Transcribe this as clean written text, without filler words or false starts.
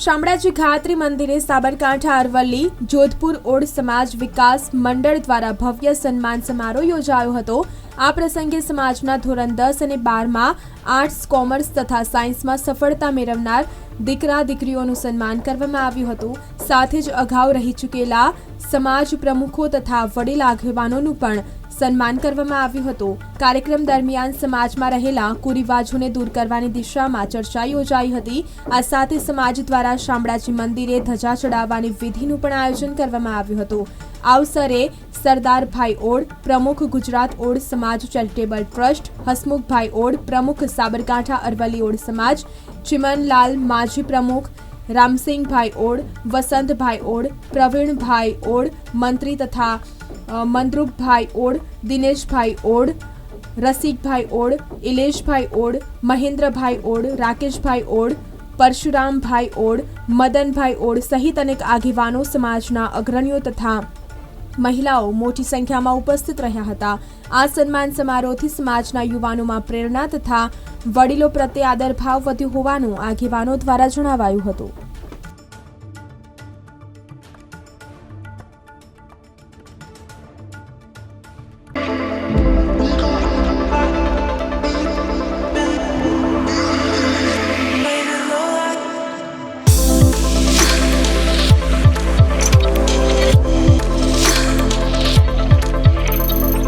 શામળાજી ગાયત્રી મંદિરે સાબરકાંઠા અરવલ્લી જોધપુર ઓડ સમાજ વિકાસ મંડળ દ્વારા ભવ્ય સન્માન સમારોહ યોજાયો હતો। આ પ્રસંગે સમાજના ધોરણ 10 અને 12માં આર્ટ્સ, કોમર્સ તથા સાયન્સમાં સફળતા મેળવનાર દીકરા દીકરીઓનું સન્માન કરવામાં આવ્યું હતું। સાથે જ અગાઉ રહી ચૂકેલા સમાજ પ્રમુખો તથા વડીલ આગેવાનોનું પણ સન્માન કરવામાં આવ્યું હતું। કાર્યક્રમ દરમિયાન સમાજમાં રહેલા કુરિવાજોને દૂર કરવાની દિશામાં ચર્ચા યોજાઈ હતી। આ સાથે સમાજ દ્વારા શામળાજી મંદિરે ધજા ચડાવવાની વિધિનું પણ આયોજન કરવામાં આવ્યું હતું। આ અવસરે સરદારભાઈ ઓડ, પ્રમુખ ગુજરાત ઓડ સમાજ ચેરિટેબલ ટ્રસ્ટ, હસમુખભાઈ ઓડ, પ્રમુખ સાબરકાંઠા અરવલ્લી ઓડ સમાજ, ચિમનલાલ માજી પ્રમુખ, રામસિંહભાઈ ઓડ, વસંતભાઈ ઓડ, પ્રવીણભાઈ ઓડ, મંત્રી તથા મંદ્રુપભાઈ ઓડ, દિનેશભાઈ ઓડ, રસિકભાઈ ઓડ, ઇલેશભાઈ ઓડ, મહેન્દ્રભાઈ ઓડ, રાકેશભાઈ ઓડ, પરશુરામભાઈ ઓડ, મદનભાઈ ઓડ સહિત અનેક આગેવાનો, સમાજના અગ્રણીઓ તથા મહિલાઓ મોટી સંખ્યામાં ઉપસ્થિત રહ્યા હતા। આ સન્માન સમારોહથી સમાજના યુવાનોમાં પ્રેરણા તથા વડીલો પ્રત્યે આદરભાવ વધ્યો હોવાનું આગેવાનો દ્વારા જણાવાયું હતું।